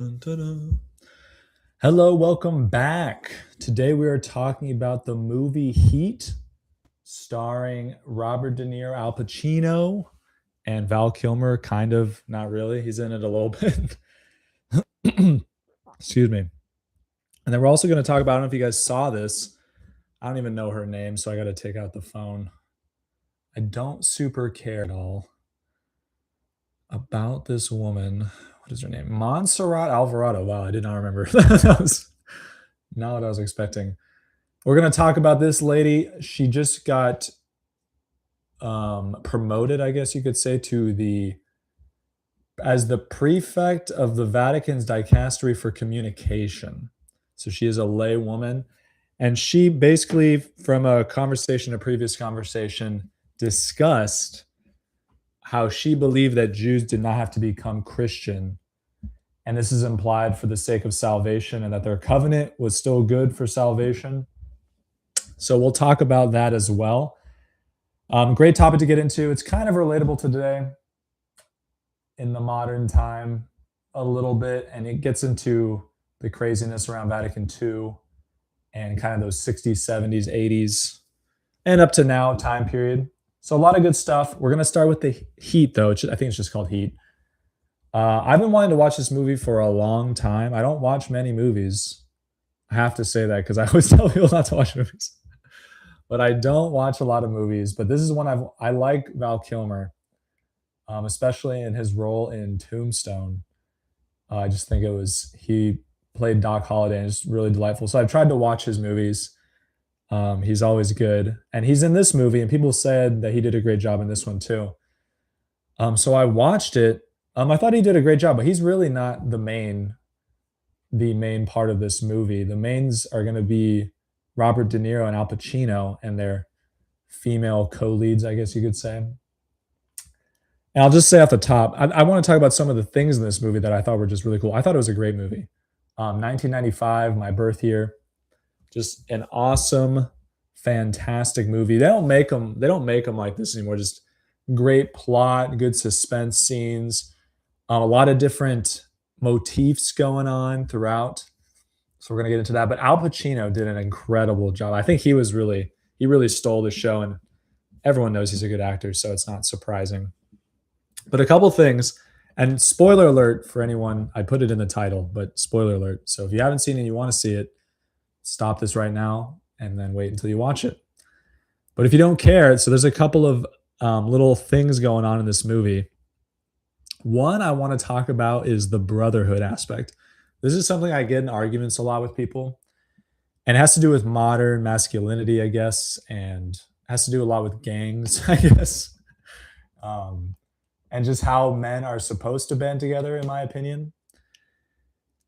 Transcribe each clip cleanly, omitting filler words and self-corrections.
Dun, dun, dun. Hello, welcome back. Today we are talking about the movie Heat, starring Robert De Niro, Al Pacino, and Val Kilmer. Kind of, not really. He's in it a little bit. Excuse me. And then we're also going to talk about, I don't know if you guys saw this. I don't even know her name, so I got to take out the phone. I don't super care at all about this woman. What is her name? Montserrat Alvarado. Wow, I did not remember. That was not what I was expecting. We're going to talk about this lady. She just got promoted, I guess you could say, to the as the prefect of the Vatican's dicastery for communication. So she is a lay woman, and she basically, from a conversation, a previous conversation, discussed how she believed that Jews did not have to become Christian, and this is implied for the sake of salvation, and that their covenant was still good for salvation. So we'll talk about that as well. Great topic to get into. It's kind of relatable to today in the modern time a little bit, and it gets into the craziness around Vatican II and kind of those 60s, 70s, 80s, and up to now time period. So a lot of good stuff. We're going to start with the Heat, though. I think it's just called Heat. I've been wanting to watch this movie for a long time. I don't watch many movies. I have to say that because I always tell people not to watch movies. But I don't watch a lot of movies. But this is one I like Val Kilmer, especially in his role in Tombstone. I just think he played Doc Holliday, and it's really delightful. So I've tried to watch his movies. He's always good, and he's in this movie, and people said that he did a great job in this one too. So I watched it. I thought he did a great job, but he's really not the main part of this movie. The mains are going to be Robert De Niro and Al Pacino and their female co-leads, I guess you could say. And I'll just say off the top, I want to talk about some of the things in this movie that I thought were just really cool. I thought it was a great movie. 1995, my birth year, just an awesome, fantastic movie. They don't make them. They don't make them like this anymore. Just great plot, good suspense scenes, a lot of different motifs going on throughout. So we're gonna get into that. But Al Pacino did an incredible job. I think he really stole the show, and everyone knows he's a good actor, so it's not surprising. But a couple things, and spoiler alert for anyone, I put it in the title, but spoiler alert. So if you haven't seen it and you want to see it, stop this right now and then wait until you watch it. But if you don't care, so there's a couple of little things going on in this movie. One I want to talk about is the brotherhood aspect. This is something I get in arguments a lot with people, and it has to do with modern masculinity, I guess, and has to do a lot with gangs, I guess, um, and just how men are supposed to band together, in my opinion.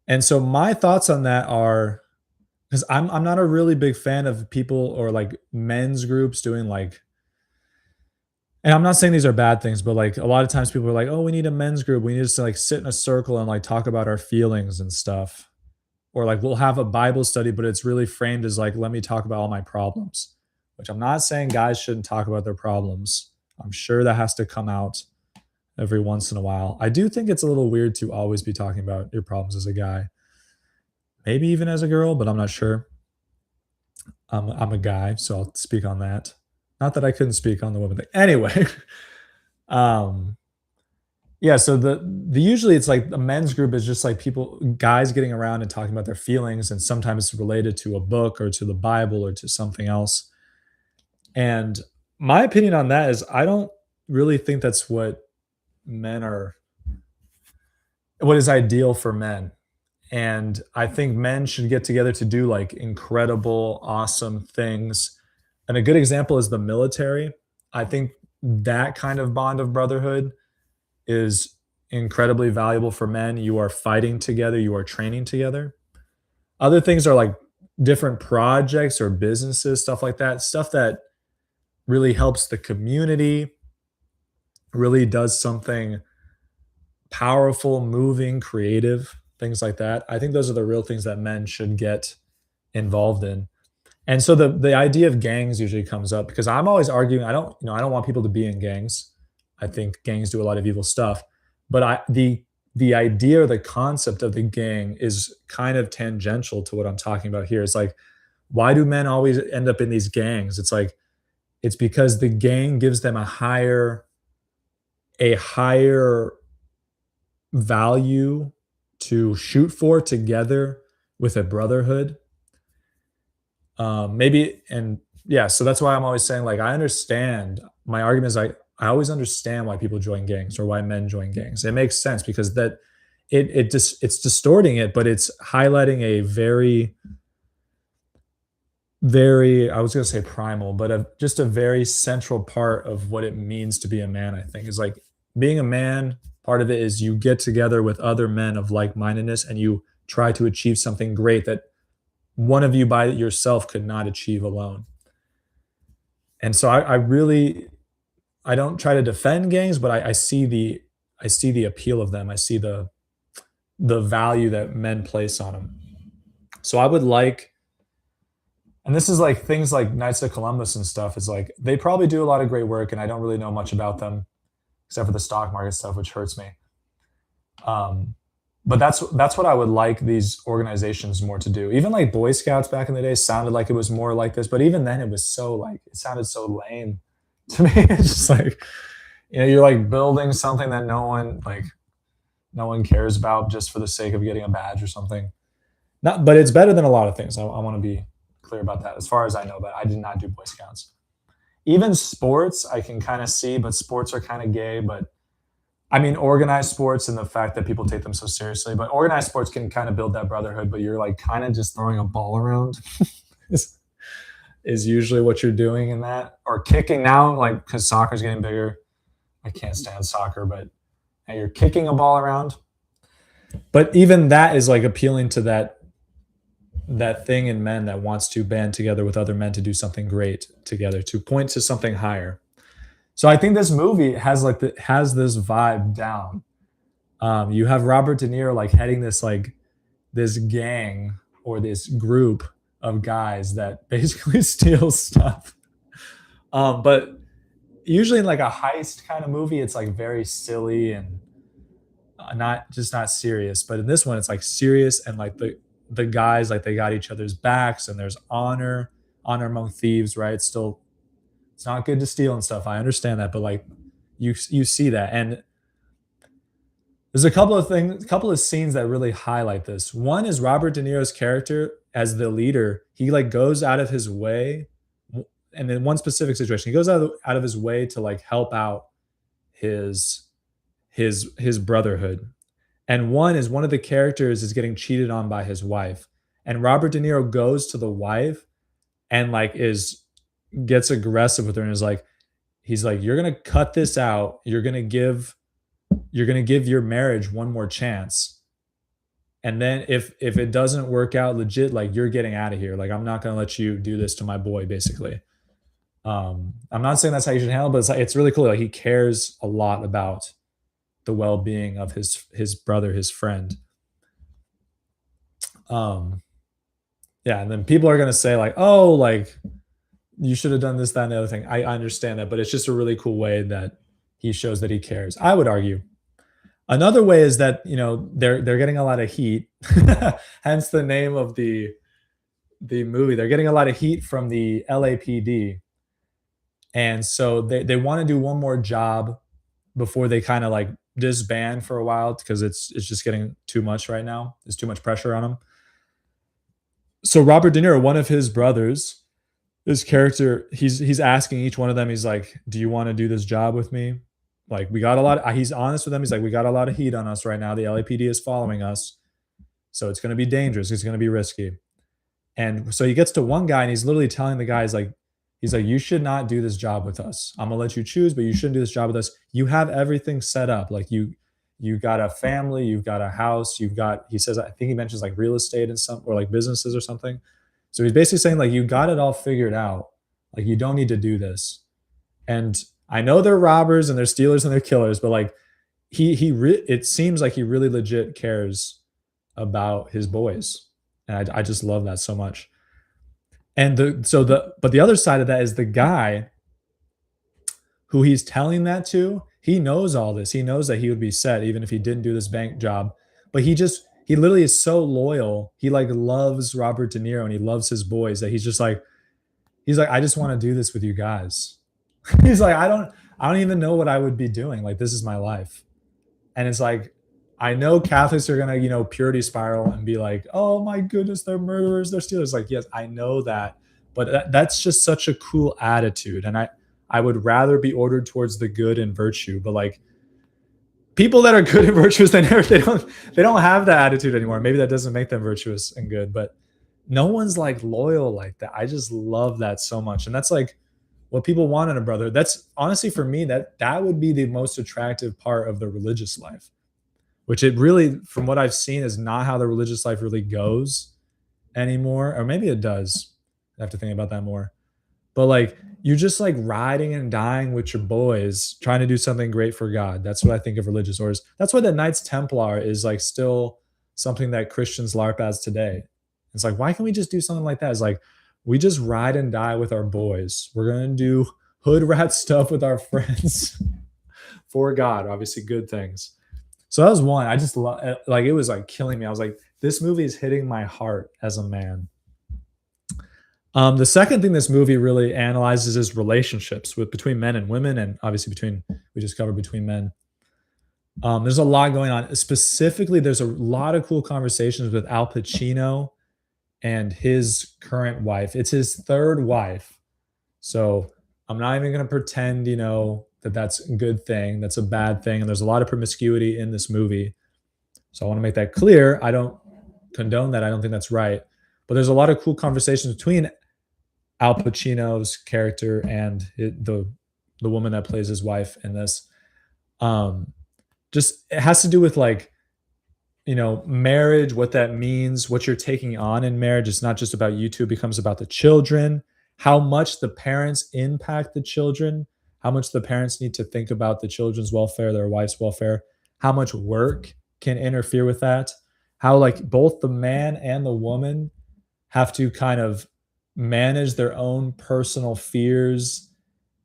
And so my thoughts on that are, because I'm not a really big fan of people or like men's groups doing like, and I'm not saying these are bad things, but like a lot of times people are like, oh, we need a men's group. We need to like sit in a circle and like talk about our feelings and stuff. Or like we'll have a Bible study, but it's really framed as like, let me talk about all my problems, which I'm not saying guys shouldn't talk about their problems. I'm sure that has to come out every once in a while. I do think it's a little weird to always be talking about your problems as a guy, maybe even as a girl, but I'm not sure. I'm a guy, so I'll speak on that. Not that I couldn't speak on the women thing. Anyway, um, yeah. So the usually it's like the men's group is just like people, guys getting around and talking about their feelings, and sometimes it's related to a book or to the Bible or to something else. And my opinion on that is, I don't really think that's men are what is ideal for men. And I think men should get together to do like incredible, awesome things. And a good example is the military. I think that kind of bond of brotherhood is incredibly valuable for men. You are fighting together, you are training together. Other things are like different projects or businesses, stuff like that, stuff that really helps the community, really does something powerful, moving, creative, things like that. I think those are the real things that men should get involved in. And so the idea of gangs usually comes up because I'm always arguing, I don't want people to be in gangs. I think gangs do a lot of evil stuff. But the the idea or the concept of the gang is kind of tangential to what I'm talking about here. It's like, why do men always end up in these gangs? It's like, it's because the gang gives them a higher value to shoot for together with a brotherhood. Maybe and yeah, so that's why I'm always saying, like, I understand. My argument is I always understand why people join gangs or why men join gangs. It makes sense because that it's distorting it, but it's highlighting a very, I was gonna say primal, but just a very central part of what it means to be a man, I think, is like being a man, part of it is you get together with other men of like-mindedness and you try to achieve something great that one of you by yourself could not achieve alone. And so I really I don't try to defend gangs, but I see the appeal of them. I see the value that men place on them. So I would like, and this is like things like Knights of Columbus and stuff. It's like they probably do a lot of great work, and I don't really know much about them except for the stock market stuff, which hurts me. Um, but that's what I would like these organizations more to do. Even like Boy Scouts back in the day sounded like it was more like this, but even then it was so like it sounded so lame to me. It's just like, you're like building something that no one cares about just for the sake of getting a badge or something. Not, but it's better than a lot of things. I want to be clear about that. As far as I know, but I did not do Boy Scouts. Even sports, I can kind of see, but sports are kind of gay. But I mean, organized sports and the fact that people take them so seriously. But organized sports can kind of build that brotherhood. But you're like kind of just throwing a ball around. is, is usually what you're doing in that, or kicking now, like because soccer's getting bigger. I can't stand soccer, but and you're kicking a ball around. But even that is like appealing to that thing in men that wants to band together with other men to do something great together, to point to something higher. So I think this movie has this vibe down. You have Robert De Niro like heading this gang or this group of guys that basically steals stuff. But usually in like a heist kind of movie, it's like very silly and not serious. But in this one, it's like serious and like the guys like they got each other's backs and there's honor among thieves, right? Still, it's not good to steal and stuff. I understand that, but like you see that, and there's a couple of scenes that really highlight this. One is Robert De Niro's character as the leader. He like goes out of his way, and in one specific situation, he goes out of his way to like help out his his brotherhood. And one of the characters is getting cheated on by his wife, and Robert De Niro goes to the wife and like is gets aggressive with her and is like, he's like, you're gonna cut this out. You're gonna give your marriage one more chance. And then if it doesn't work out legit, like you're getting out of here. Like I'm not gonna let you do this to my boy, basically. I'm not saying that's how you should handle it, but it's really cool. Like he cares a lot about the well-being of his brother, his friend. Um, yeah, and then people are gonna say like, oh, like you should have done this, that, and the other thing. I understand that, but it's just a really cool way that he shows that he cares. I would argue. Another way is that they're getting a lot of heat, hence the name of the movie. They're getting a lot of heat from the LAPD, and so they want to do one more job before they kind of like disband for a while because it's just getting too much right now. There's too much pressure on them. So Robert De Niro, one of his brothers, his character, he's asking each one of them. He's like, "Do you want to do this job with me? Like, we got a lot." He's honest with them. He's like, "We got a lot of heat on us right now. The LAPD is following us, so it's going to be dangerous. It's going to be risky." And so he gets to one guy, and he's literally telling the guys like, he's like, "You should not do this job with us. I'm gonna let you choose, but you shouldn't do this job with us. You have everything set up. Like you got a family, you've got a house, you've got." He says, I think he mentions like real estate and some or like businesses or something. So he's basically saying like you got it all figured out. Like you don't need to do this. And I know they're robbers and they're stealers and they're killers, but like it seems like he really legit cares about his boys, and I just love that so much. And but the other side of that is the guy who he's telling that to. he knows all this. He knows that he would be set even if he didn't do this bank job. But he literally is so loyal. He like loves Robert De Niro and he loves his boys that he's like, I just want to do this with you guys. He's like, I don't even know what I would be doing. Like, this is my life. And it's like, I know Catholics are gonna, purity spiral and be like, oh my goodness, they're murderers, they're stealers. Like, yes, I know that, but that's just such a cool attitude. And I would rather be ordered towards the good and virtue. But like people that are good and virtuous, they don't have that attitude anymore. Maybe that doesn't make them virtuous and good, but no one's like loyal like that. I just love that so much. And that's like what people want in a brother. That's honestly for me, that would be the most attractive part of the religious life, which it really, from what I've seen, is not how the religious life really goes anymore. Or maybe it does. I have to think about that more. But like you're just like riding and dying with your boys, trying to do something great for God. That's what I think of religious orders. That's why the Knights Templar is like still something that Christians LARP as today. It's like, why can't we just do something like that? It's like, we just ride and die with our boys. We're going to do hood rat stuff with our friends for God, obviously good things. So that was one. I just like, it was like killing me. I was like, this movie is hitting my heart as a man. The second thing this movie really analyzes is relationships between men and women, and obviously we just covered between men. There's a lot going on. Specifically, there's a lot of cool conversations with Al Pacino and his current wife. It's his third wife. So I'm not even going to pretend, that that's a good thing. That's a bad thing. And there's a lot of promiscuity in this movie. So I want to make that clear. I don't condone that. I don't think that's right. But there's a lot of cool conversations between Al Pacino's character and the woman that plays his wife in this. Just it has to do with like, marriage, what that means, what you're taking on in marriage. It's not just about you two, it becomes about the children, how much the parents impact the children, how much the parents need to think about the children's welfare, their wife's welfare, how much work can interfere with that, how like both the man and the woman have to kind of manage their own personal fears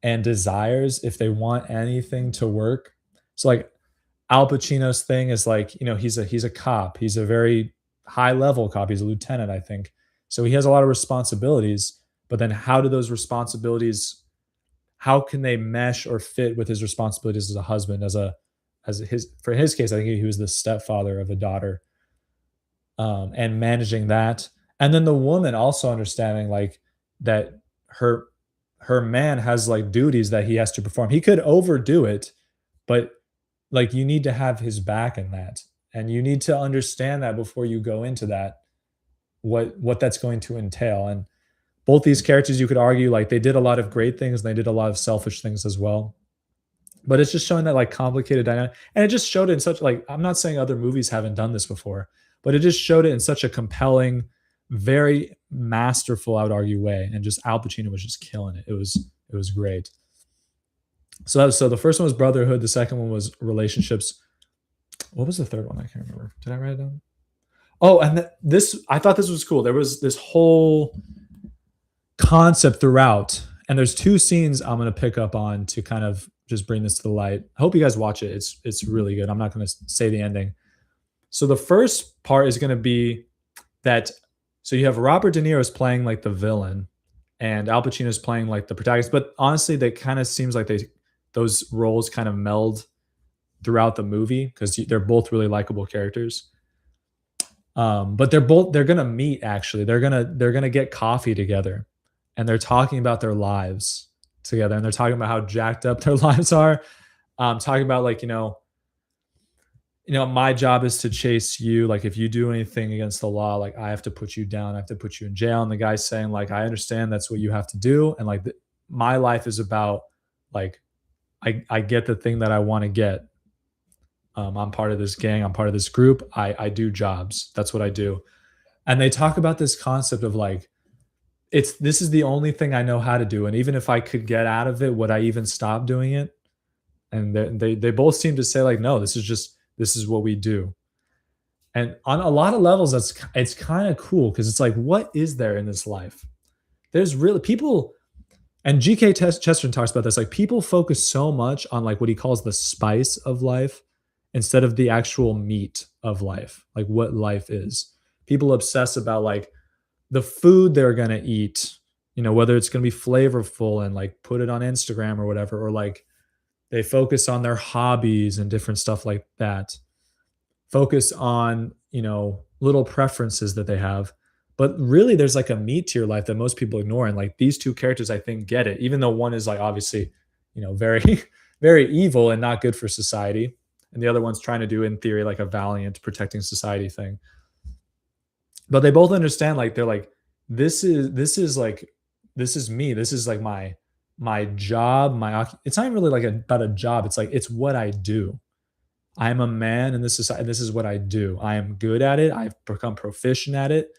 and desires if they want anything to work. So like Al Pacino's thing is like, he's a cop. He's a very high level cop. He's a lieutenant, I think. So he has a lot of responsibilities, but then how do those responsibilities, how can they mesh or fit with his responsibilities as a husband, for his case, I think he was the stepfather of a daughter, and managing that. And then the woman also understanding like that her man has like duties that he has to perform. He could overdo it, but like you need to have his back in that. And you need to understand that before you go into that, what that's going to entail. And both these characters, you could argue like they did a lot of great things and they did a lot of selfish things as well. But it's just showing that like complicated dynamic. And it just showed it in such like, I'm not saying other movies haven't done this before, but it just showed it in such a compelling, very masterful, I would argue, way. And just Al Pacino was just killing it. It was great. So the first one was brotherhood. The second one was relationships. What was the third one? I can't remember. Did I write it down? Oh, and I thought this was cool. There was this whole concept throughout, and there's two scenes I'm going to pick up on to kind of just bring this to the light. I hope you guys watch it. It's really good. I'm not going to say the ending. So the first part is going to be that. So you have Robert De Niro is playing like the villain, and Al Pacino is playing like the protagonist. But honestly, they kind of seems like those roles kind of meld throughout the movie because they're both really likable characters. But they're gonna meet. Actually, they're gonna get coffee together, and they're talking about their lives together, and they're talking about how jacked up their lives are. Talking about like my job is to chase you. Like if you do anything against the law, like I have to put you down. I have to put you in jail. And the guy's saying like, I understand that's what you have to do. And like my life is about like, I get the thing that I want to get. I'm part of this gang. I'm part of this group. I do jobs. That's what I do. And they talk about this concept of like, this is the only thing I know how to do. And even if I could get out of it, would I even stop doing it? And they both seem to say like, no, this is what we do. And on a lot of levels, it's kind of cool because it's like, what is there in this life? There's really people, And G.K. Chesterton talks about this. Like people focus so much on like what he calls the spice of life instead of the actual meat of life, like what life is. People obsess about like the food they're gonna eat, whether it's gonna be flavorful and like put it on Instagram or whatever, or like they focus on their hobbies and different stuff like that. Focus on, little preferences that they have. But really there's like a meat to your life that most people ignore. And like these two characters, I think, get it, even though one is like obviously, very, very evil and not good for society. And the other one's trying to do, in theory, like a valiant protecting society thing. But they both understand, like, they're like, this is me. This is like my job, it's not even really like about a job. It's like it's what I do. I'm a man in this society. This is what I do. I am good at it. I've become proficient at it.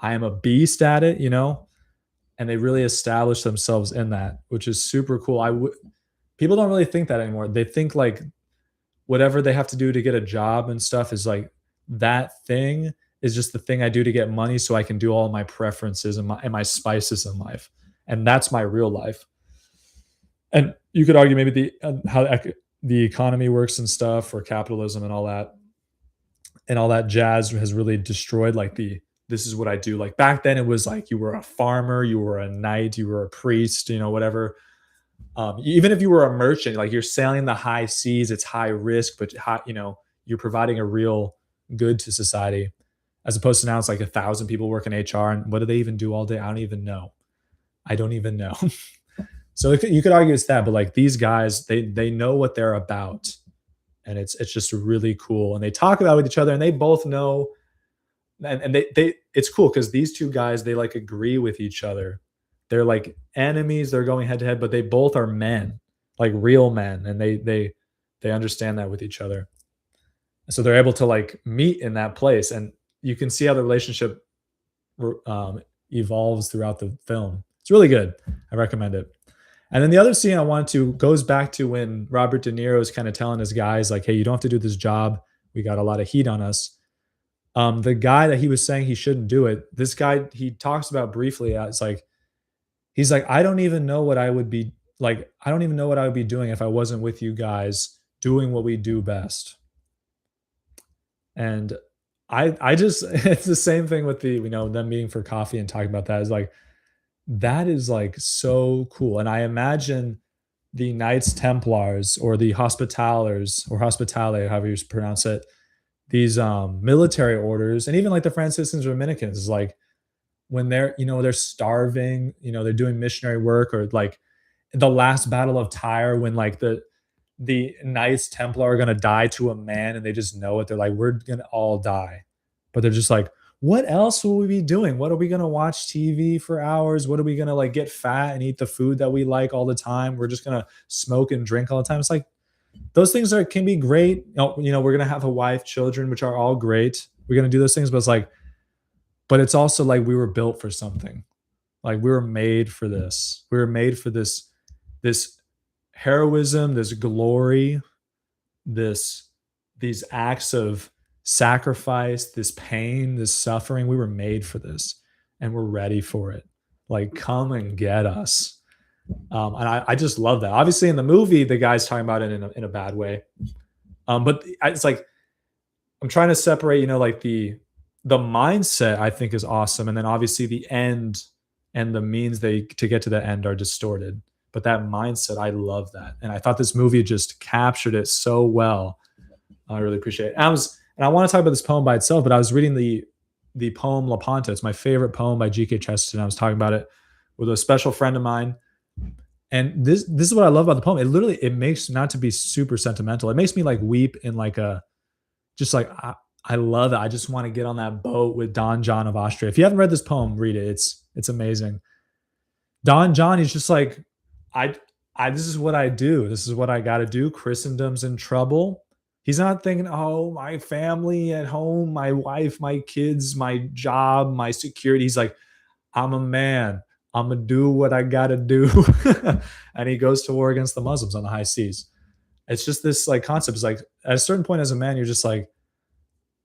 I am a beast at it. And they really establish themselves in that, which is super cool. People don't really think that anymore. They think like whatever they have to do to get a job and stuff is like that thing is just the thing I do to get money so I can do all my preferences and my spices in life. And that's my real life. And you could argue maybe how the economy works and stuff, or capitalism and all that jazz has really destroyed like this is what I do. Like back then it was like you were a farmer, you were a knight, you were a priest, whatever. Even if you were a merchant, like you're sailing the high seas, it's high risk, but you're providing a real good to society, as opposed to now it's like 1,000 people work in HR, and what do they even do all day? I don't even know. So you could argue it's that, but like these guys, they know what they're about, and it's just really cool. And they talk about it with each other, and they both know, and they it's cool because these two guys, they like agree with each other. They're like enemies. They're going head to head, but they both are men, like real men, and they understand that with each other. So they're able to like meet in that place, and you can see how the relationship evolves throughout the film. It's really good. I recommend it. And then the other scene I wanted to goes back to when Robert De Niro is kind of telling his guys like, "Hey, you don't have to do this job. We got a lot of heat on us." The guy that he was saying he shouldn't do it, this guy he talks about briefly. It's like he's like, "I don't even know what I would be like. I don't even know what I would be doing if I wasn't with you guys doing what we do best." And I just it's the same thing with them meeting for coffee and talking about that. Is like that is like so cool. And I imagine the Knights Templars or the Hospitallers or Hospitale, however you pronounce it, these military orders, and even like the Franciscans or Dominicans, is like when they're starving, they're doing missionary work, or like the last battle of Tyre when like the Knights Templar are gonna die to a man and they just know it. They're like, we're gonna all die. But they're just like, what else will we be doing? What are we gonna watch TV for hours? What are we gonna like get fat and eat the food that we like all the time? We're just gonna smoke and drink all the time. It's like those things can be great. We're gonna have a wife, children, which are all great. We're gonna do those things, but it's like, but it's also like we were built for something. Like we were made for this. We were made for this heroism, this glory, these acts of sacrifice, this pain, this suffering. We were made for this, and we're ready for it. Like, come and get us. And I just love that. Obviously, in the movie, the guy's talking about it in a bad way. But it's like I'm trying to separate, like the mindset I think is awesome, and then obviously the end and the means to get to the end are distorted. But that mindset, I love that, and I thought this movie just captured it so well. I really appreciate it. And I want to talk about this poem by itself, but I was reading the poem Lepanto. It's my favorite poem by G.K. Chesterton. I was talking about it with a special friend of mine. And this is what I love about the poem. It makes, not to be super sentimental, it makes me like weep in like just like I love it. I just want to get on that boat with Don John of Austria. If you haven't read this poem, read it. It's amazing. Don John, he's just like, this is what I do. This is what I got to do. Christendom's in trouble. He's not thinking, oh, my family at home, my wife, my kids, my job, my security. He's like, I'm a man. I'm going to do what I got to do. And he goes to war against the Muslims on the high seas. It's just this like concept. It's like at a certain point as a man, you're just like,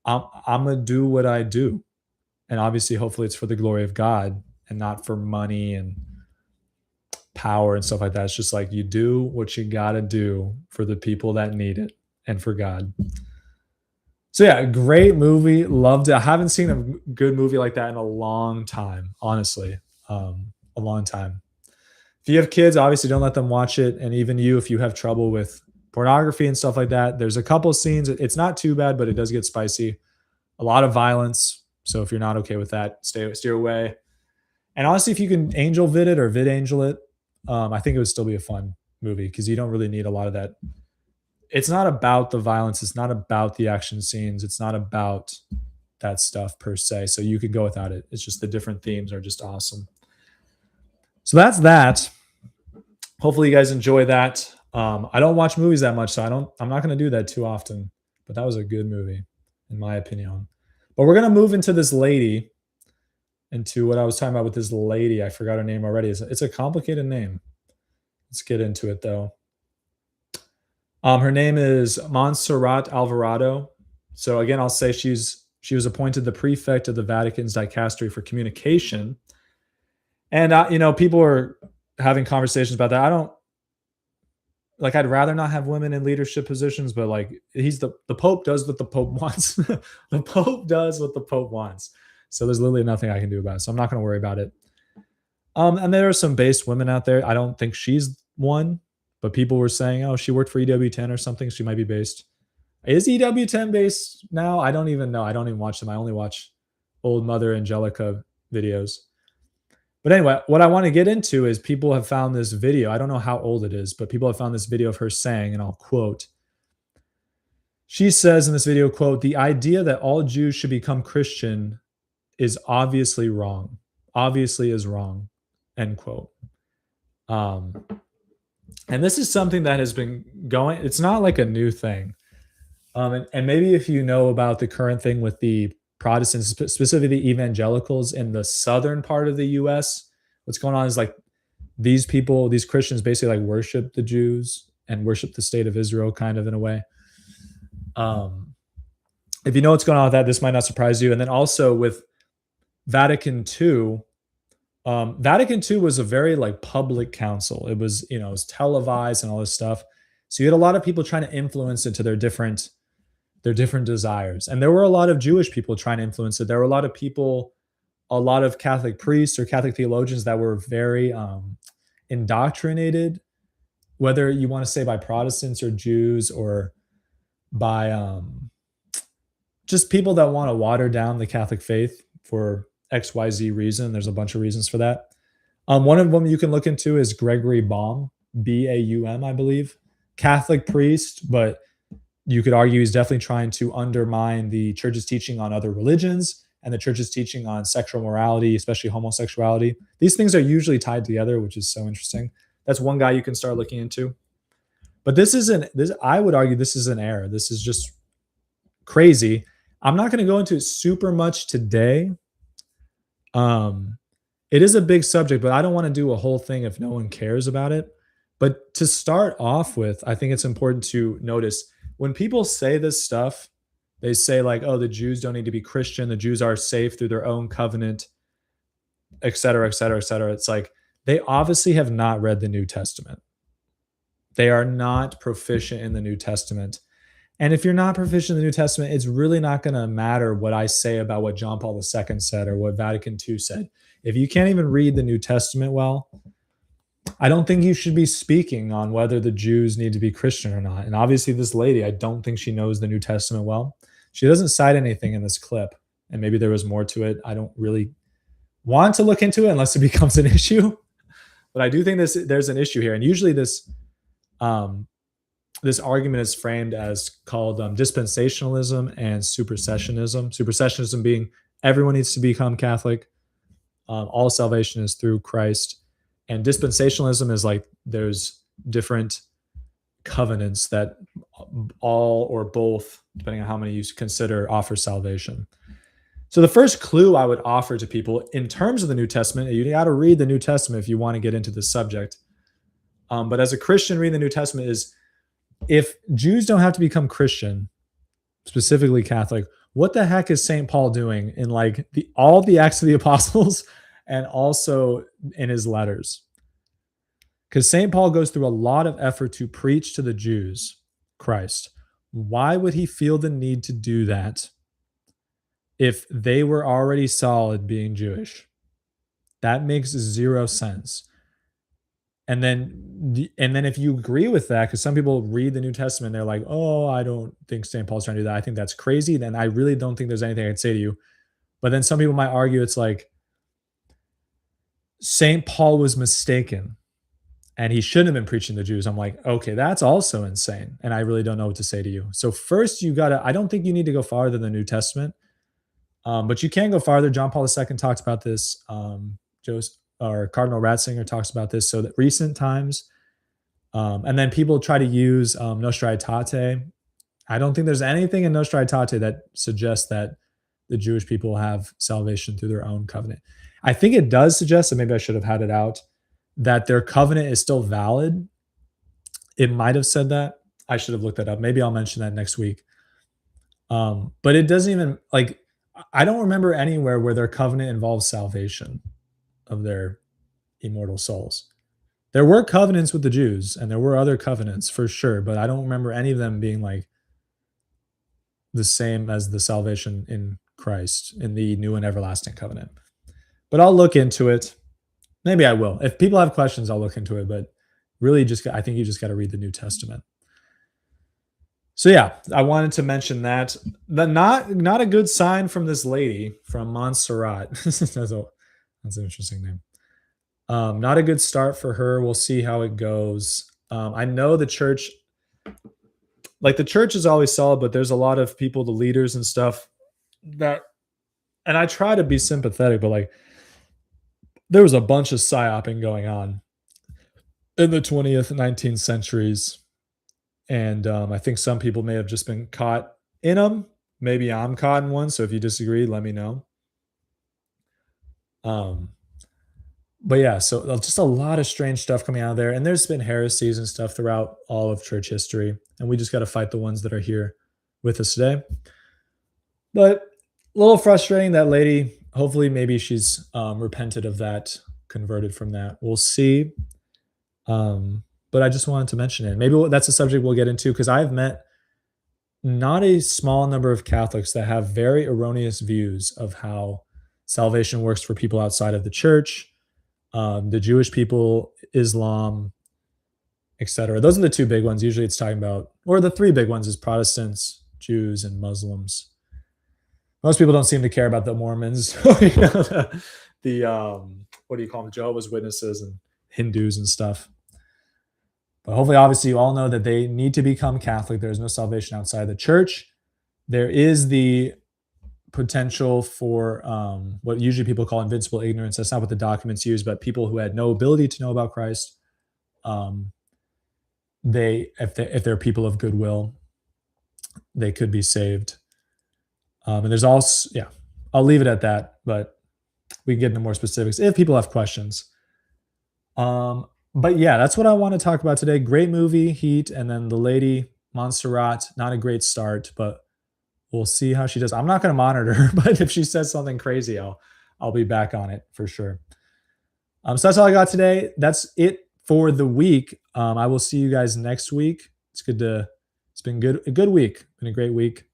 I'm going to do what I do. And obviously, hopefully it's for the glory of God and not for money. And power and stuff like that. It's just like you do what you got to do for the people that need it and for God. So yeah, great movie. Loved it. I haven't seen a good movie like that in a long time, honestly. A long time. If you have kids, obviously don't let them watch it. And even you, if you have trouble with pornography and stuff like that, there's a couple scenes. It's not too bad, but it does get spicy. A lot of violence. So if you're not okay with that, steer away. And honestly, if you can angel vid it or vid angel it, I think it would still be a fun movie because you don't really need a lot of that. It's not about the violence. It's not about the action scenes. It's not about that stuff per se. So you could go without it. It's just the different themes are just awesome. So that's that. Hopefully you guys enjoy that. I don't watch movies that much, so I'm not going to do that too often. But that was a good movie, in my opinion. But we're going to move into this lady, into what I was talking about with this lady. I forgot her name already. It's a complicated name. Let's get into it though. Her name is Montserrat Alvarado. So again, I'll say she was appointed the prefect of the Vatican's dicastery for communication. And people are having conversations about that. I'd rather not have women in leadership positions, but like the Pope does what the Pope wants. The Pope does what the Pope wants. So there's literally nothing I can do about it. So I'm not going to worry about it. And there are some based women out there. I don't think she's one, but people were saying, oh, she worked for EWTN or something. She might be based. Is EWTN based now? I don't even know. I don't even watch them. I only watch old Mother Angelica videos. But anyway, what I want to get into is people have found this video. I don't know how old it is, but people have found this video of her saying, and I'll quote. She says in this video, quote, "The idea that all Jews should become Christian is obviously wrong. Obviously is wrong," end quote. And this is something that has been going. It's not like a new thing. And maybe if you know about the current thing with the Protestants, specifically the evangelicals in the southern part of the U.S., what's going on is like these Christians basically like worship the Jews and worship the state of Israel kind of in a way. If you know what's going on with that, this might not surprise you. And then also with Vatican II, Vatican II was a very like public council. It was, it was televised and all this stuff. So you had a lot of people trying to influence it to their different desires. And there were a lot of Jewish people trying to influence it. There were a lot of people, a lot of Catholic priests or Catholic theologians that were very indoctrinated, whether you want to say by Protestants or Jews or by just people that want to water down the Catholic faith for XYZ reason. There's a bunch of reasons for that. One of them you can look into is Gregory Baum, B-A-U-M, I believe. Catholic priest, but you could argue he's definitely trying to undermine the church's teaching on other religions and the church's teaching on sexual morality, especially homosexuality. These things are usually tied together, which is so interesting. That's one guy you can start looking into. But I would argue this is an error. This is just crazy. I'm not going to go into it super much today. It is a big subject, but I don't want to do a whole thing if no one cares about it. But to start off with, I think it's important to notice when people say this stuff, they say like, oh, the Jews don't need to be Christian. The Jews are safe through their own covenant, et cetera, et cetera, et cetera. It's like they obviously have not read the New Testament. They are not proficient in the New Testament. And if you're not proficient in the New Testament, it's really not going to matter what I say about what John Paul II said or what Vatican II said. If you can't even read the New Testament well, I don't think you should be speaking on whether the Jews need to be Christian or not. And obviously this lady, I don't think she knows the New Testament well. She doesn't cite anything in this clip. And maybe there was more to it. I don't really want to look into it unless it becomes an issue. But I do think there's an issue here. And usually this argument is framed as called dispensationalism and supersessionism. Supersessionism being everyone needs to become Catholic. All salvation is through Christ. And dispensationalism is like there's different covenants that all or both, depending on how many you consider, offer salvation. So the first clue I would offer to people in terms of the New Testament, you got to read the New Testament if you want to get into this subject. But as a Christian reading the New Testament is, if Jews don't have to become Christian, specifically Catholic, what the heck is St. Paul doing in like all the Acts of the Apostles and also in his letters? Because St. Paul goes through a lot of effort to preach to the Jews Christ. Why would he feel the need to do that if they were already solid being Jewish? That makes zero sense. And then if you agree with that, because some people read the New Testament, they're like, "Oh, I don't think St. Paul's trying to do that. I think that's crazy." Then I really don't think there's anything I can say to you. But then some people might argue it's like St. Paul was mistaken and he shouldn't have been preaching to the Jews. I'm like, okay, that's also insane. And I really don't know what to say to you. So first you gotta, I don't think you need to go farther than the New Testament. But you can go farther. John Paul II talks about this. Or Cardinal Ratzinger talks about this. So that recent times, and then people try to use Nostra Aetate. I don't think there's anything in Nostra Aetate that suggests that the Jewish people have salvation through their own covenant. I think it does suggest, and maybe I should have had it out, that their covenant is still valid. It might have said that. I should have looked that up. Maybe I'll mention that next week. But it doesn't even like I don't remember anywhere where their covenant involves salvation of their immortal souls. There were covenants with the Jews and there were other covenants for sure, but I don't remember any of them being like the same as the salvation in Christ in the new and everlasting covenant. But I'll look into it. Maybe I will. If people have questions, I'll look into it, but really I think you just got to read the New Testament. So yeah, I wanted to mention that. Not a good sign from this lady from Montserrat. That's an interesting name. Not a good start for her. We'll see how it goes. I know the church, like the church is always solid, but there's a lot of people, the leaders and stuff that, and I try to be sympathetic, but like there was a bunch of psyoping going on in the 20th, 19th centuries. And I think some people may have just been caught in them. Maybe I'm caught in one. So if you disagree, let me know. But yeah, so just a lot of strange stuff coming out of there. And there's been heresies and stuff throughout all of church history. And we just got to fight the ones that are here with us today. But a little frustrating, that lady. Hopefully, maybe she's repented of that, converted from that. We'll see. But I just wanted to mention it. Maybe that's a subject we'll get into because I've met not a small number of Catholics that have very erroneous views of how salvation works for people outside of the church, the Jewish people, Islam, etc. Those are the two big ones. Usually it's talking about, or the three big ones is Protestants, Jews, and Muslims. Most people don't seem to care about the Mormons, what do you call them, Jehovah's Witnesses and Hindus and stuff. But hopefully, obviously, you all know that they need to become Catholic. There's no salvation outside the church. There is the potential for what usually people call invincible ignorance. That's not what the documents use, but people who had no ability to know about Christ, if they're people of goodwill, they could be saved. And there's also, yeah, I'll leave it at that, but we can get into more specifics if people have questions. But yeah, that's what I want to talk about today. Great movie, Heat, and then the lady, Montserrat, not a great start, but we'll see how she does. I'm not going to monitor her, but if she says something crazy, I'll be back on it for sure. So that's all I got today. That's it for the week. I will see you guys next week. It's been a good week. Been a great week.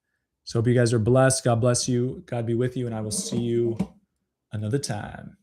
So hope you guys are blessed. God bless you. God be with you, and I will see you another time.